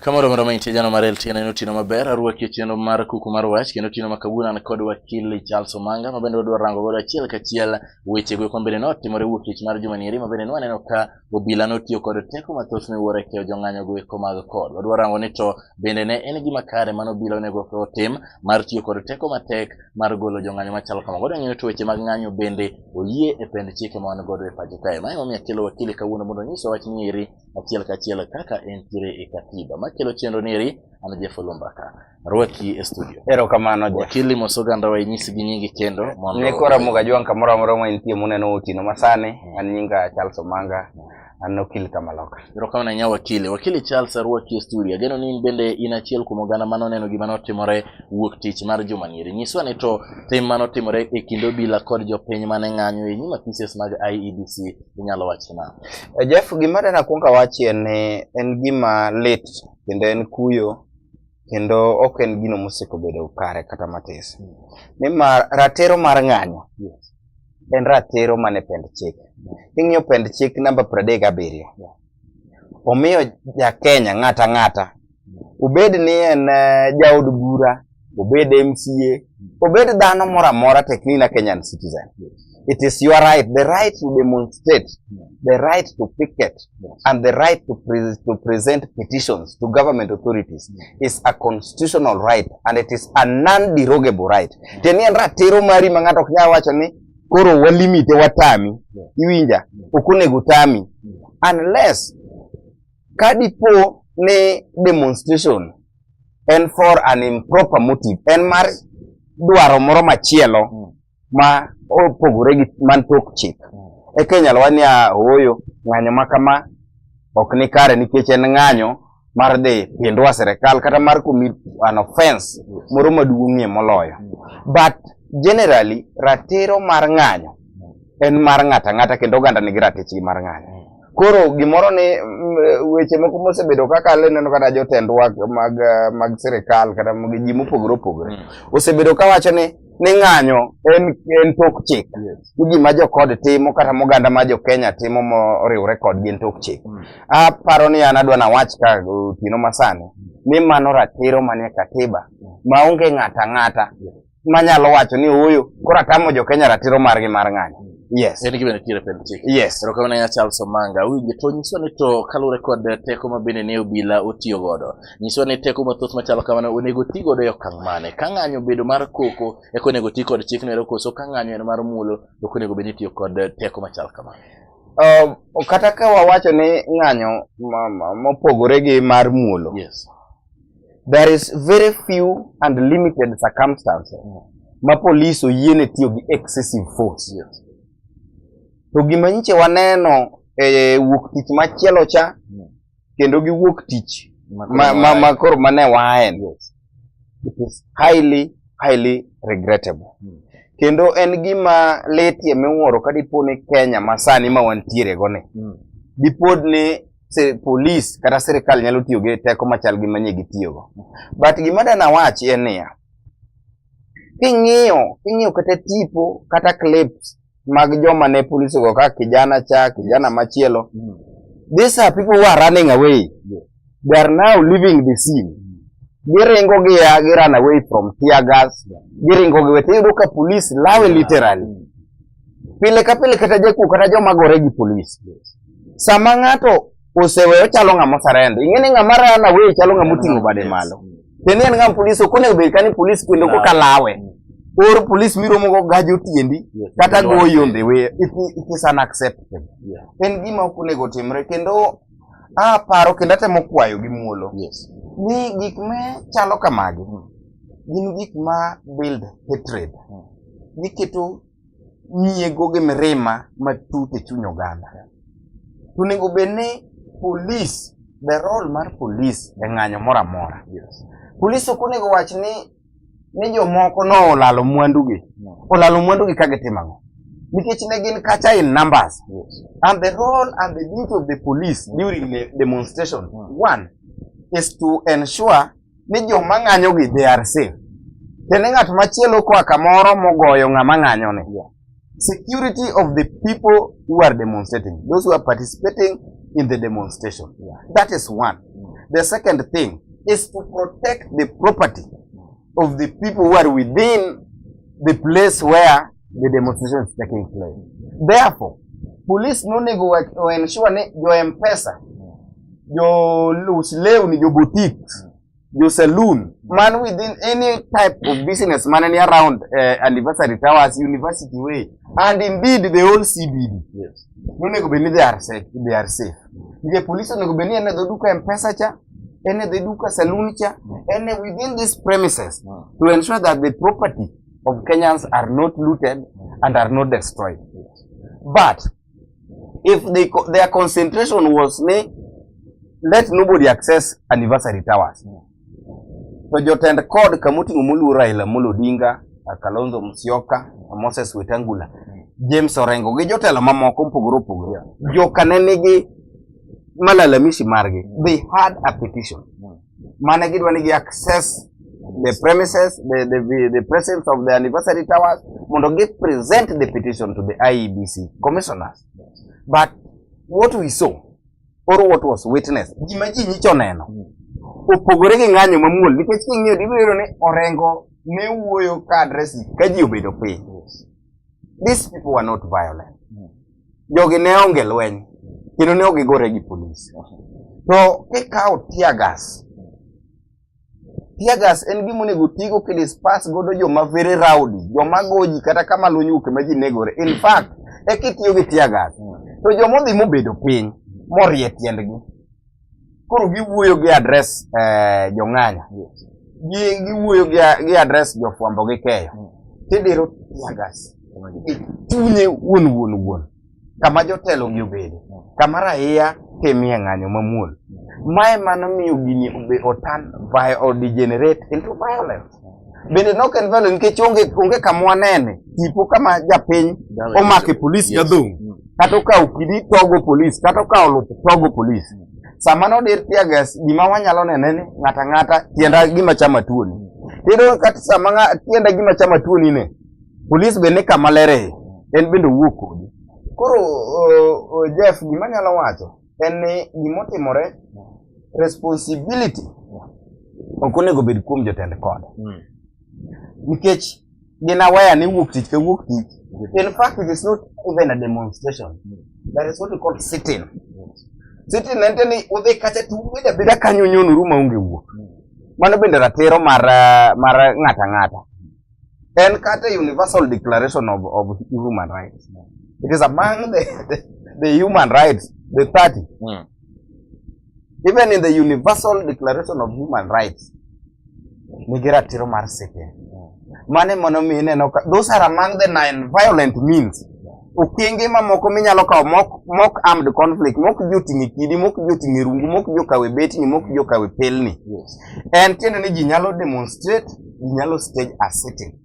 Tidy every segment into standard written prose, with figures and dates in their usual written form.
Kamoro moro maintie jano mar LTN en otieno maber arwaki chenro mar kuku mar wach kendo otieno makawuono an kod wakili Charles Omanga mabende wadwa rango godo achiel kachiel weche go kombele notimore wuok tich mar juma nieri mabende nwaneno ka obila notiyo kod teko mathoth miwuoro keyo jong'anyo go eko mag kod. Wadwa rango ni to bende ne en gima kare mano obila onego otim mar tiyo kod teko matek mar golo jong'anyo machalo kama. Wadwa ng'eyo to weche mag ng'anyo bende oyie e pend chike ma wan godo e pacho kae. Mae momiyo akelo wakili kawuono mondo nyiso wach nieri achiel kachiel kaka entiere e katiba. Makelo chenro nieri an Jeff Lumbaka. Rwaki e studio. Erokamano Jeff. Wakili Mosoganda wa inyisi gi nyingi kendo mondo nikora muga jwang kamoro amoro ma intie muneno otino masane an nyinga Charles Omanga an okil kamaloka. Erokamano nya wakili Charles Rwaki e studio. Ageno ni bende in achiel kuom oganda mano neno gima notimore wuok tich mar juma nieri. Nyiswa ni to tim mano timore e kind obila kod jopiny mane ng'anyo e nyima pieces mag IEBC inyalo wachna. Jeff gima dana kuonga wachi en gima lit kendo en kuyo kendo ok en gino moseko bedo kare kata matis. Nimar ratero mar ng'anyo en ratero mane pend chik. Ing'iyo pend chik namba 37. Omiyo ja Kenya ng'ata obed ni en jaod bura, obed MCA, obed dhano moro amora teknina Kenyan citizen. It is your right, the right to demonstrate, the right to picket, and the right to present petitions to government authorities is a constitutional right, and it is a non-derogable right. Teni en ratero mari mangato knya wacho ni koro walimite watami, iwinja, okunego tami, unless kadipo ne demonstration and for an improper motive, en mar dwaro moro machielo ma opogore gi man tok chik. E Kenya lwania oyo ng'anyo makama ok ni kare nikech en ng'anyo mar dhi pindwa serikal kata mar commit an offense moro maduong'ie moloyo. But generally ratiro mar ng'anyo en mar ng'ata kendo oganda nigi ratich mar ng'anyo. Koro gimoro ni weche moko mosebedo kaka neno kata jotendwa mag serikal kata ji mopogore osebedo ka wacho ni ng'anyo en tok chik. Gima jokod timo kata moganda ma jo Kenya timo moriwre kod gin tok chik. Aparo ni an adwa na wach ka tino masani ni mano ratiro manie katiba maonge ng'ata manyalo wacho ni oyo kora tamo jo Kenya ratiro margi mar ng'anyo. Yes. En gibene tiere pend chik. Yes. Erokamano nya Charles Omanga. Winje to nyiswa ni to kalure kod teko mabende ne obila otiyo godo. Nyiswa ni teko mathoth machalo kamano onego ti godo e okang' mane. Ka ng'anyo bedo mar koko eko onego ti kod chik no koso ka ng'anyo en mar mulo to onego bed ni tiyo kod teko machalo kamano. Kata ka wawacho ni ng'anyo mopogore gi mar mulo. Yes. There is very few and limited circumstances ma police oyiene tiyo gi excessive force. Yes. To gima nyiche waneno wuok tich machielo cha kendo gi wuok tich makoro mane waen. It is highly regrettable. Kendo en gima letie miwuoro kadipo ni Kenya masani ma wantiere gone. Dipod ni police kata serikal nyalo tiyo gi teko machal gi manye gitiyo go. But gima dana wachi en niya, king'iyo kata tipo kata clips mag joma ne police go ka kijana machielo. These are people who are running away. They are now leaving the scene. Giringo gi run away from tear gas. Giringo gi wete yudo ka police lawe literally. Pile ka pile kata jeku kata joma gore gi police. Sama ng'ato oseweyo chalo ng'ama sarendo. Ing'eni ng'ama run away chalo ng'ama oting'o bade malo. Teni en ng'ama police okone be kani police kendo ko kalawe. Or police miro mogo gajo tiendi kata goyo on the way. It is unacceptable. En gima okunego timre kendo paro kendo temo kwayo gi muolo. Ni gik me chalo kamagi gin gik ma build hatred. Giketo nyiego gi mirima matut e chuny oganda. Tunego bene police, the role mar police e ng'anyo moro amora. Police okunego wach ni jomoko no olalo mwandugi. Olalo mwandugi ka gitimo. Nikech ne gin kacha in numbers. And the role and the duty of the police during the demonstration, one, is to ensure ni joma ng'anyogi they are safe. Tene ng'at machielo kwa kamoro mogoyo ng'ama ng'anyo ne. Security of the people who are demonstrating, those who are participating in the demonstration. That is one. The second thing is to protect the property of the people who are within the place where the demonstration is taking place. Therefore, police no nego ensure ne jo M-Pesa, jo lewni, jo boutiques, jo saloon, man within any type of business, man any around Anniversary Towers, University Way, and indeed the whole CBD. Yes. No nego beni they are safe. The police nego beni ene do duka M-Pesa cha, ene the duka saloon cha, ene within these premises to ensure that the property of Kenyans are not looted and are not destroyed. But if their concentration was let nobody access Anniversary Towers. So jotend code kamuti ngumulu Raila Amolo Odinga, Kalonzo Musyoka, Moses Wetangula, James Orengo, gi jotelo mamoko mpogore. Jokanenigi malalamishi margi. They had a petition. Mane gidwa nigi access the premises, the presence of the Anniversary Towers, mondo get present the petition to the IEBC commissioners. But what we saw, or what was witnessed, jimaji nyicho neno, opogore gi ng'anyo mamuol, nikech king'iyo dibiro ni Orengo ne wuoyo ka address ka ji obedo piny. These people were not violent. Jogi ne onge lweny, kendo ne ogigore gi police. To kikawo tear gas en gima onego tigo kidisperse godo joma very rowdy, joma goji kata kama lunyuke ma ji negore. In fact, kitiyo gi tear gas, to joma odhi mobedo piny, morie tiendgi, koro giwuoyo gi address jong'anya, giwuoyo gi address jofwambo gi keyo, tidiro tear gas chunye wuon kama jotelo gi obede, kama raia temie ng'anyo mamuol. Mae mano miyo gini otan or degenerate into violence. Bende nok en violence nikech onge kama nene tipo kama japiny omake police gadhong, kata okawo kidi togo police, kata okawo luth togo police. Sama nodir tear gas, gima wanyalo nene ni ng'ata tienda gima chama tuoni. Tiendo kata sama tienda gima chama tuoni ne, police bende kama lere en bende wuok kodi. Koro Jeff, gima nyalo wacho en ni gimotimore responsibility ok onego bed kuom jotend kod. Nikech gin aware ni wuok tich ka wuok tich. In fact, it is not even a demonstration. There is what we call sitting. Sitting ente ni udhi kacha tu beda beda kanyo nyonuru maonge wuok. Mano bende ratiro mar ng'ata. En kata Universal Declaration of Human Rights. It is among the human rights, the 30. Even in the Universal Declaration of Human Rights, nigi ratiro mar sitting. Mane mono mine no, those are among the 9 violent means. Okenge mamoko minyalo kawo mock armed conflict, mok joting'e kidi, mok joting'e rungu, mok jokawe betni, mok jokawe pelni. En tiende ni ji nyalo demonstrate, ji nyalo stage a sitting.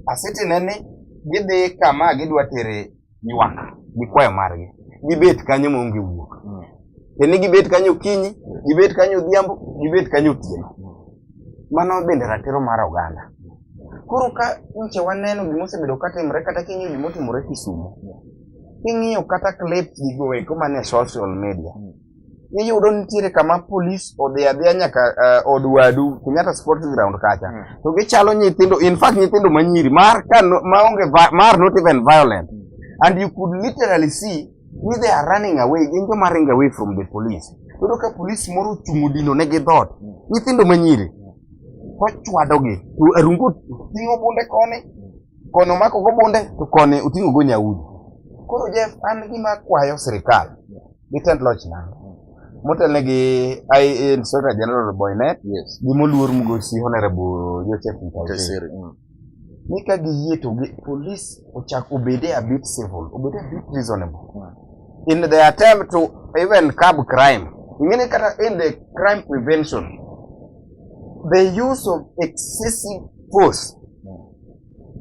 A sitting en ni gidhi kama gidwa tere ywak gi kwayo margi. Gibet kanyo maonge wuok. Kendo gibet kanyo kinyi, gibet kanyo odhiambo, gibet kanyo otieno. Mano bende ratiro mar oganda. Koro ka nche waneno gimosebedo katimore kata king'iyo gimotimore Kisumu. King'iyo kata clips gigo mane social media. Iyudo nitiere kama police odhi adhiya nyaka Odwadu, Kenyatta Sports Ground kacha. To gichalo nyithindo, in fact nyithindo manyiri mar not even violent. And you could literally see when they are running away, they're running away from the police. So look at police moro chumudino negi dot. Nyithindo manyiri. Kochwadogi. To erungu tingo bunde kone. Kono mako go bunde to kone utingo go nyaudi. Koro Jeff an gima kwayo sirikal. Lieutenant Lieutenant. Motel negi Inspector General Boynet. Yes. Gimoluor Mugosi Honorable Joseph Ntaisiri. Nika giyie to police ochak obede a bit civil, obede a bit reasonable. In the attempt to even curb crime, in the crime prevention, the use of excessive force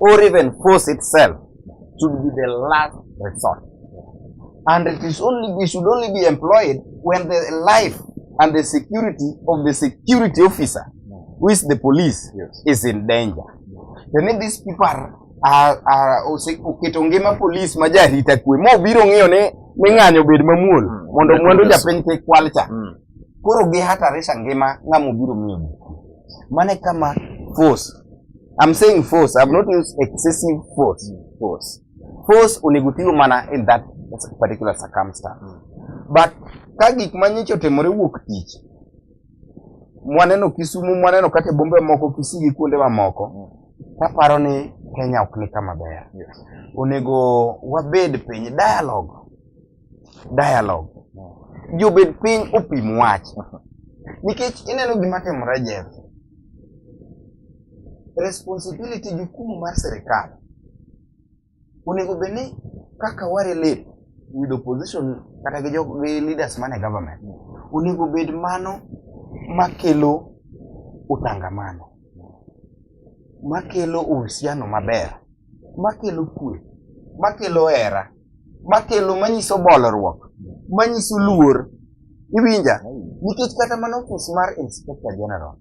or even force itself should be the last resort. And it should only be employed when the life and the security of the security officer, who is the police, is in danger. Then these people are oketo ngima police majarita kwe mo biro ng'iyo ne ng'anyo bed mamuol mondo mwandu japiny kik kwal cha. koro gi hatarisha ngima ng'amo biro miyo mane kama force. I'm saying force. I've not used excessive force. Force onego tiyo mana in that particular circumstance. But ka gik manyicho temore wuok tich, mwaneno Kisumu, mwaneno kata bombe moko, Kisii kuonde mamoko, taparo ni Kenya ok ni kama ber. Onego wabed piny dialogue. Jobed piny opim wach. Nikech ineno gima timore Jeff. Responsibility jukumu mar serikal. Onego beni kaka warelate with opposition kata gi leaders mane government. Onego bed mano makelo utangamano. Makelo uhusiano maber. Makelo kwe. Makelo hera. Makelo manyiso bolruok. Manyiso luor. Iwinja? Nikech kata mana office mar Inspector General.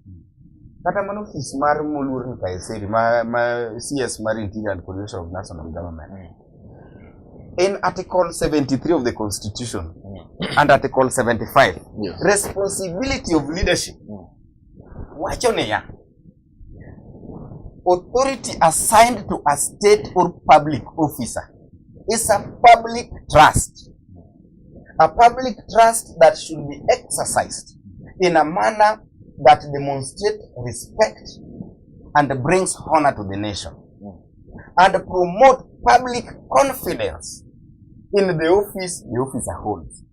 Kata mana office mar Moluor Nkaiseri, ma CS mar Interior and Coordination of National Government. In Article 73 of the Constitution and Article 75, responsibility of leadership. Wacho niya, authority assigned to a state or public officer is a public trust. A public trust that should be exercised in a manner that demonstrates respect and brings honor to the nation and promote public confidence in the officer holds.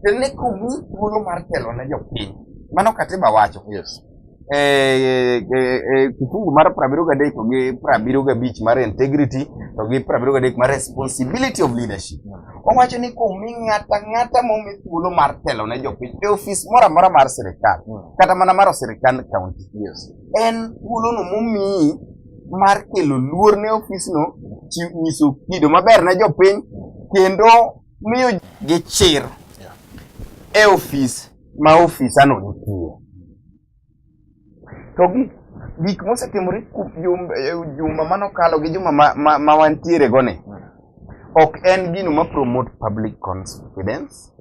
The nekumi thuolo mar telo ne jopiny. Mano katiba wacho. Yes. Kifungu mar 73 to gi 75 mar integrity to gi 73 mar responsibility of leadership. Owacho ni kumi ng'ata momi thuolo mar telo ne jopiny e office moro amora mar sirikal kata mana mar sirikal county. Yes. En thuolo no momi mar kelo luor ne office no, nyiso kido maber ne jopiny kendo miyo gi chir e office ma officer no nitie. To gik mosetimore juma manokalo gi juma ma wantiere gone, ok en gino ma promote public confidence,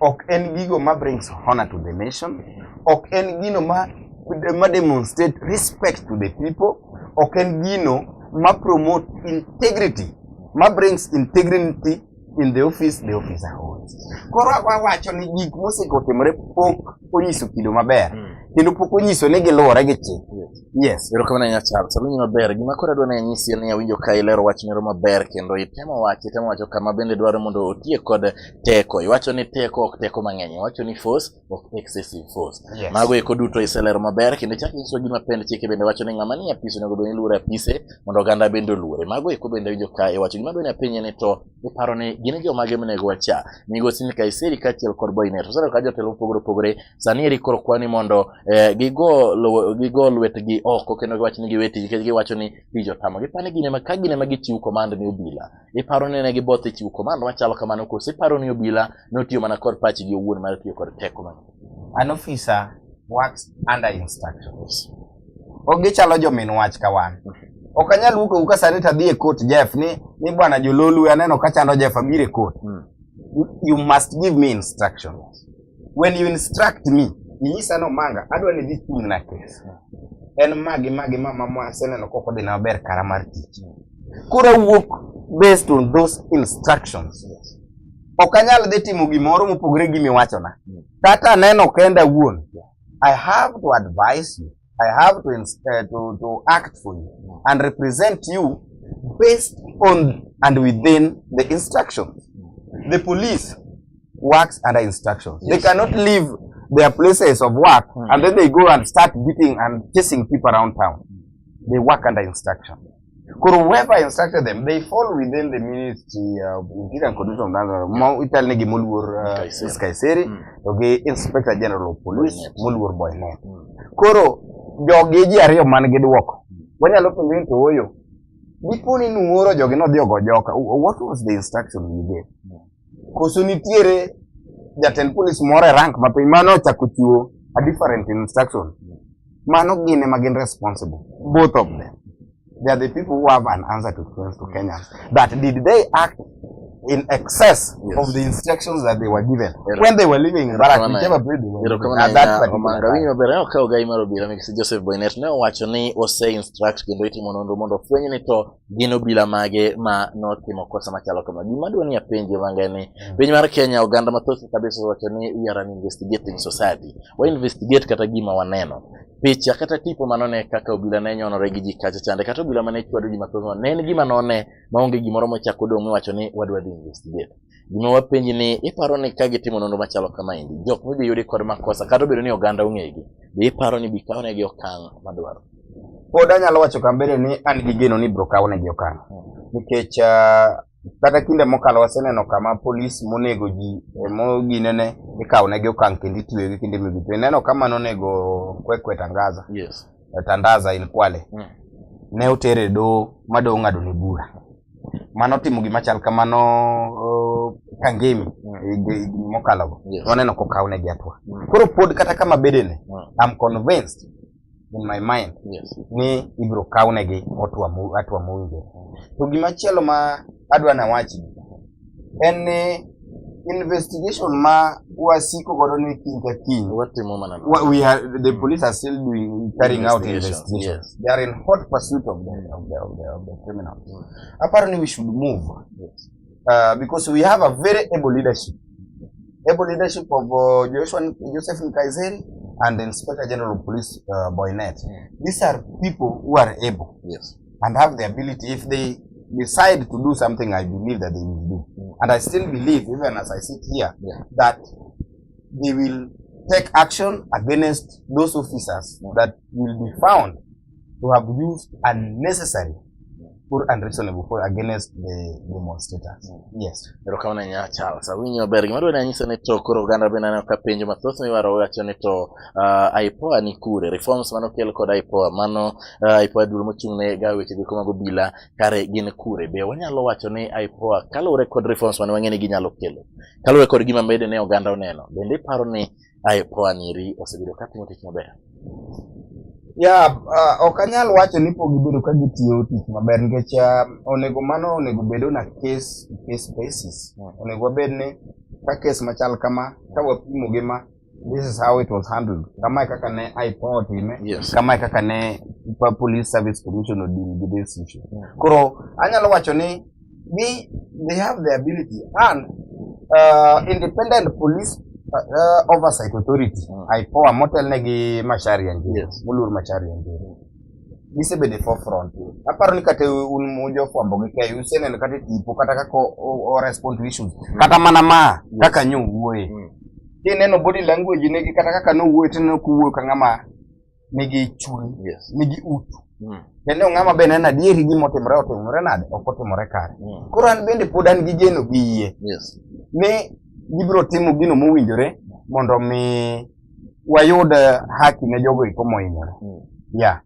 ok en gigo ma brings honor to the nation, ok en gino ma demonstrate respect to the people, ok en gino ma promote integrity, ma brings integrity in the officer holds. Koro wacho ni gik mosetimore pok onyiso kido maber. Kendo pok onyiso ni giluwore gi chik. Yes. Ero kama nanya chal. Salunyi maber. Gima kora dwa na nyisi ni awinjo ka ilero wach moro maber kendo itemo wacho kama bende dwaro mondo otie kod teko. Iwacho ni teko ok teko mang'eny. Iwacho ni force ok excessive force. Yes. Mago eko duto iselero maber kendo chak nyiso gima pend chike bende wacho ni ng'ama ni apise onego bed ni luore apise mondo oganda bende oluore. Mago eko bende awinjo ka iwacho gima dwani apinye ni to iparo ni gin jomage monego wacha. Migosi Nkaiseri kaachiel kod Boynet. Osero ka jotelo opogore sani eri koro kwani mondo gigo lwetgi oko kendo giwacho ni giweti nikech giwacho ni tich otamo. Gipani ka gine ma gichiwo command ni obila. Iparo ni ne giboth chiwo command machalo kamano koso iparo ni obila notiyo mana kod pachgi owuon mar tiyo kod teko man. An officer works under instructions. Ok gichalo jomin wach ka wan. Ok anyal wuok ka sani tadhi e court Jeff ni bwana Jololu aneno ka chando Jeff abire court. You must give me instructions. When you instruct me, inyisa no manga adwa ni dhi chung na case. En magi mama aseneno koko dhi na ber kara mar tich. Koro wuok based on those instructions. Ok anyal dhi timo gimoro mopogore gi miwachona. Kata neno kenda wuon. I have to advise you. I have to act for you and represent you based on and within the instructions. The police works under instructions. Yes. They cannot leave their places of work and then they go and start beating and chasing people around town. They work under instruction. Whoever instructed them, they fall within the Ministry of Interior and Coordination of National Nkaiseri, okay, Inspector General of Police, Moluor Boynet. Koro jogeji ariyo man gi duoko. Wanyalo penjo to oyo. Diponi nuoro jogi no dhi ogo joka. What was the instruction you gave? Koso nitiere jatend police moro e rank mapiny mano chako chiwo a different instruction. Mano gine magin responsible. Both of them. They are the people who have an answer to Kenyans. That did they act in excess Yes. of the instructions that they were given Yes. when they were living in barrack, whichever place they were living at that particular time. Winyo bere okaw gai mar obila Mix Joseph Boynet ne owacho ni ose instruct kendo itimo nonro mondo fweny ni to gin obila mage ma notimo kosa machalo kama. Gima dwani apenje mangeni piny mar Kenya oganda mathoth kabisa owacho ni we are an investigating society. Wa investigate kata gima waneno. Picha kata tipo manone kaka obila ne nyonore gi ji kacha chande kata obila mane chwado ji mathoth ne en gima none maonge gimoro mochako dong' miwacho ni wadwa investigate. Gima wapenji ni iparo ni ka gitimo nonro machalo kama indi jok mobi yudi kod makosa kata obedo ni oganda ong'egi be iparo ni bikawnegi okang' madwaro. Pod anyalo wacho kambere ni an gi geno ni bro kawnegi okang'. Nikech kata kinde mokalo waseneno kama polis monego ji moginene ikawnegi okang' kendo itwegi kinde migitwe. Neno kama nonego Kwekwe Tangaza. Yes. Tandaza in Kwale. Ne otere do madong' ng'ado ne bura. Mano timo gima chal kamano Kangemi mokalo. Yes. Waneno kokawnegi atwa. Koro pod kata kama bedene I'm convinced in my mind ni ibro kawnegi atwa mowinjore. To gima chielo ma adwa na wachi en ni investigation ma wasiko godo ni kiny. The police are still carrying out investigations. Yes. They are in hot pursuit of the criminals. Apparently we should move. Yes. Because we have a very able leadership. Able leadership of Joseph Nkaiseri and the Inspector General of Police Boynet. These are people who are able and have the ability. If they decide to do something, I believe that they will do. And I still believe, even as I sit here, that they will take action against those officers that will be found to have used unnecessary or unreasonable force against the demonstrators. Yes. Pero kama nya Charles awinyo ber gima dwani anyisa ni to koro oganda bende ne kapenjo mathoth miwaro wacho ni to IPOA ni kure reforms mano kel kod IPOA mano IPOA dul mochung' ne ga weche giko mag obila kare gin kure be wanyalo wacho ni IPOA kalure kod reforms mano wang'eni ginyalo kelo kalure kod gima bende ne oganda oneno bende iparo ni IPOA niri osebedo katimo tich maber. Okanyal wacho ni pok gibedo ka gitiyo tich maber nikech onego bedo na case basis. Onego wabed ni ka case machal kama ka wapimo gima this is how it was handled. Kama kaka ne IPOA time, kama kaka ne Police Service Commission odin gi this issue. Koro anyalo wacho ni they have the ability and independent police oversight authority IPOA motelnegi Macharia Njeri Mulur Macharia Njeri gisebedo e forefront. Aparo ni kata un mujo fwambo gi KU seneno kata tipo kata kaka o respond to issues kata mana kaka nyo wuoye kineno body language negi kata kaka no wuoye tineno kuwuoyo ka ng'ama nigi chuny nigi utu kendo ng'ama be nena adieri gimotimore nade ok otimore kare. Koro an bende pod an gi geno gi yie ni gibiro timo gino mowinjore mondo mi wayud haki ne jogo iko mohinyore.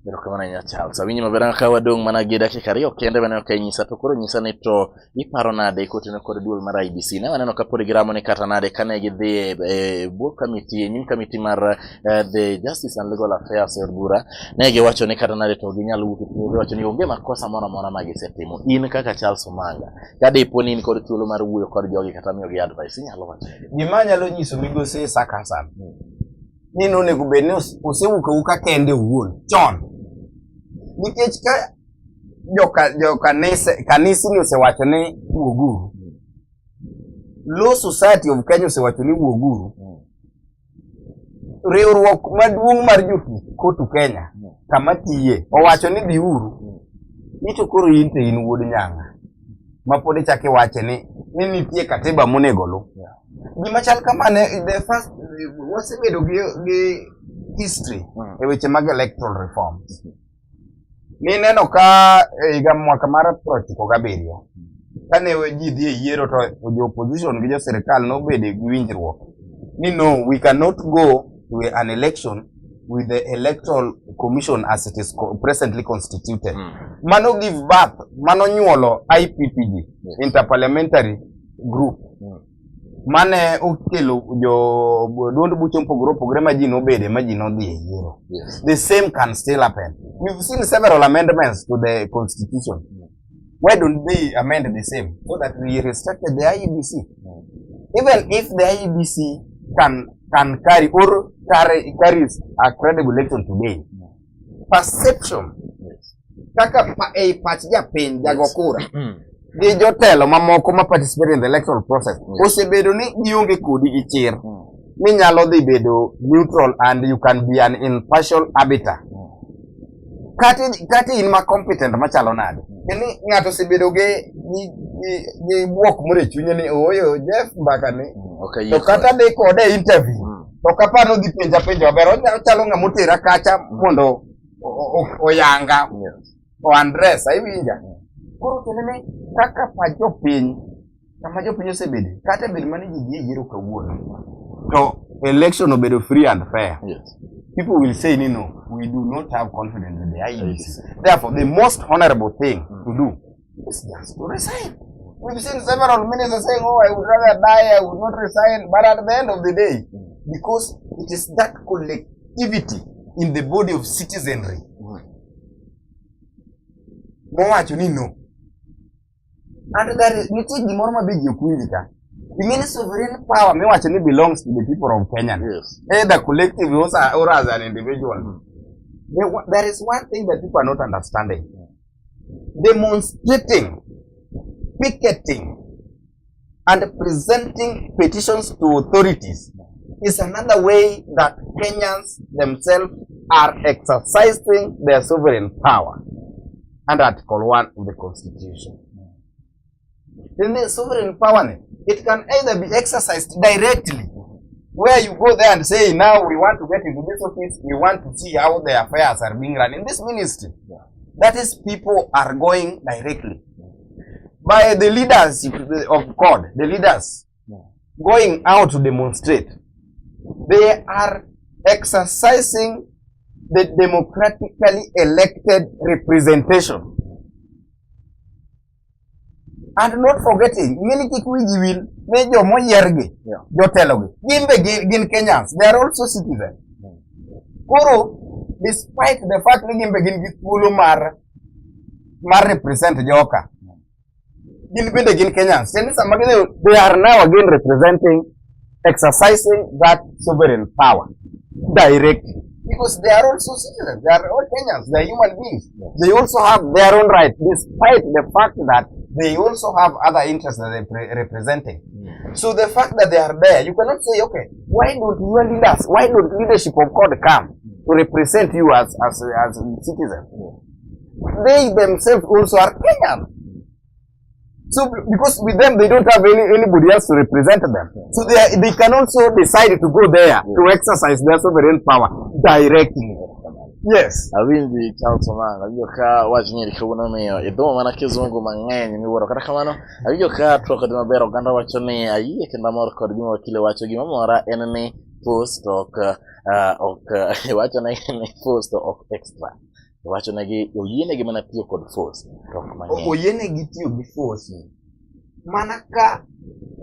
Pero kama nya Charles awinyo maber ka wadong' mana gi dakika 2 kende bene ok nyisa to koro nyisa ni to iparo nade kotino kod duol mar IBC ne waneno ka pod giramo ni kata nade kane gidhi e board committee nyim committee mar the Justice and Legal Affairs e bura ne giwacho ni kata nade to ginyalo wuok to giwacho ni onge makosa moro amora ma gisetimo. In kaka Charles Omanga kade iponi in kod thuolo mar wuoyo kod jogi kata miyo gi advice inyalo wacho gima nyalo nyiso migosi Sakasan ni nonego bed ni osewuok ka kende wuon chon nikech ka kanisa ni osewacho ni wuoguru Law Society of Kenya osewacho ni wuoguru riwruok maduong' mar jokotu Kenya kama tiye owacho ni biuru ito koro in te in wuod nyanga ma pod chake wache ni nitie katiba monego lu gima chal kamane the first wasebedo gi history e weche mag electoral reforms. Ni neno ka higa mwaka mar 1997 kane ji dhi e yiero to jo opposition gi jo sirkal nobedo gi winjruok ni no we cannot go to an election with the electoral commission as it is presently constituted. Mano give birth, mano nyuolo IPPG, interparliamentary group. Mane okelo jo duond buche mpogore ma ji nobede ma ji nodhi e yiero. The same can still happen. We've seen several amendments to the constitution. Why don't they amend the same so that we restricted the IEBC? Even if the IEBC can carry or carries a credible election today, perception kaka pach japiny jagokura gi jotelo mamoko ma participate in the electoral process osebedo ni gionge kodi gi chir ni nyalo dhi bedo neutral and you can be an impartial arbiter kati in ma competent machalo nade ni ng'ato osebedo gi buok moro chunye ni oyo Jeff Mbakani to kata de kode interview to kapano dhi penja maber ochalo ng'ama otera kacha mondo oyanga o Andres aiwinja koro kenene kaka pajo piny kama jopiny osebedo kata bed mane ji yiero kawuono to election obedo free and fair. People will say no, we do not have confidence in the IEBC. Therefore, the most honorable thing to do is just to resign. We've seen several ministers saying, oh, I would rather die, I would not resign. But at the end of the day, because it is that collectivity in the body of citizenry, no. And there is the meaning sovereign power actually belongs to the people of Kenya. Either collective or as an individual. There is one thing that people are not understanding. Demonstrating, picketing, and presenting petitions to authorities is another way that Kenyans themselves are exercising their sovereign power under Article 1 of the Constitution. Then the sovereign power, it can either be exercised directly, where you go there and say, now we want to get into this office, we want to see how the affairs are being run in this ministry. That is, people are going directly. By the leaders of God, the leaders going out to demonstrate, they are exercising the democratically elected representation. And not forgetting, many people will major mo yergi, jotelogi. Gimbe Kenyans, they are also citizens. Koro, despite the fact that Gimbe gin mar represent Joka, Gimbe Kenyans, they are now again representing, exercising that sovereign power directly. Because they are also citizens, they are all Kenyans, they are human beings. They also have their own rights, despite the fact that they also have other interests that they're representing. So the fact that they are there, you cannot say, okay, why don't your leaders, why don't leadership of God come to represent you as citizens? They themselves also are Kenyan. So because with them, they don't have anybody else to represent them. So they can also decide to go there to exercise their sovereign power directly. Yes. Awinji Charles Omanga ajoka wajnyeri kawuono miyo idho mana kizungu mang'eny miwuoro kata kamano ajoka twak kod maber oganda wacho ni ayie kendo mor kod gima wakile wacho gima mora en ni post ok wacho ni post ok extra wacho negi oyienegi mana tiyo kod force oyienegi tiyo gi force mana ka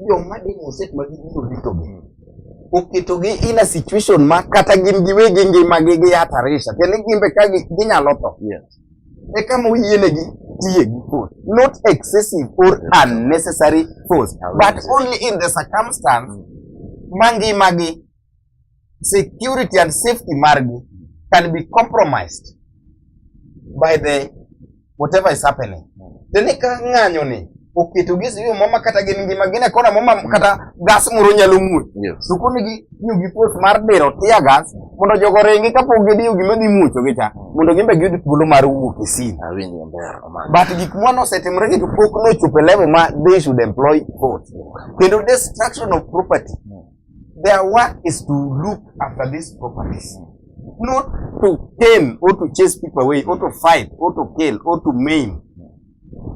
joma demonstrate magibiro ritogi oketogi in a situation ma kata gin giwegi ngimagi gihatarisha kendo gimbe ka ginyalo tho. E kama oyienegi tiye gi force, not excessive or unnecessary force, but only in the circumstance mangimagi, security and safety margi can be compromised by the whatever is happening. Tene ka ng'anyo ni oketo gi siyo mama kata gin ngimagi ne kona mama kata gas moro nyalo muoch. Sukuni gi yugi force mar dero tia gas mondo jogo ringi kapok gidiyo gima dhi muocho gi cha mondo gimbe giyud thuolo mar wuok e scene. But gik mwana osetimre gi pok nochopo level ma they should employ force. Kendo destruction of property, their work is to look after these properties, not to tame or to chase people away or to fight or to kill or to maim.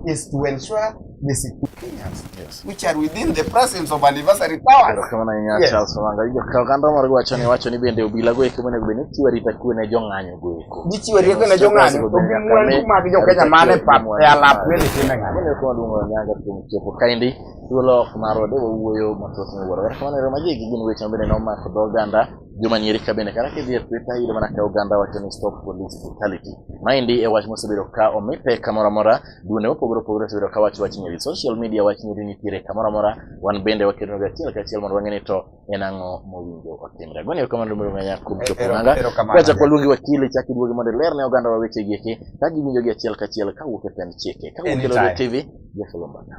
Is to ensure Gisiku Kenyans, Yes. which are within the presence of anniversary towers. Kama na Yes. Charles Omanga hiyo kaganda mar wacho ni bende obila go eko nego bene chiwa rita kwe ne jong'anyo go eko. Gichiwo rieko ne jong'anyo to gimwandu mag jo-Kenya mane pap e alap weli time ng'anyo. Bende ko lungo nyanga tum chopo kaindi thuolo maro de wuoyo mathoth ne wuoro. Kama ne maji gin weche bende no mako doganda juma nyiri ka bende kara kidhi e Twitter yudo mana ka oganda wacho ni stop police brutality. Maendi e wach mosebedo ka omite kamoro amora dune opogore opogore osebedo ka wach nyiri social media wach nyiri nitiere kamoro amora wan bende waketo ga achiel mondo wang'e ni to en ang'o mowinjo otimre. Goni kama ndio ng'anya kum chopo nanga. Wacha kwa luongi wakili chaki duogi mondo ler ne oganda wa weche gi eki ka giwinjo gi achiel ka wuok e pen chike. Ka wuok e TV, Jeff Lombana.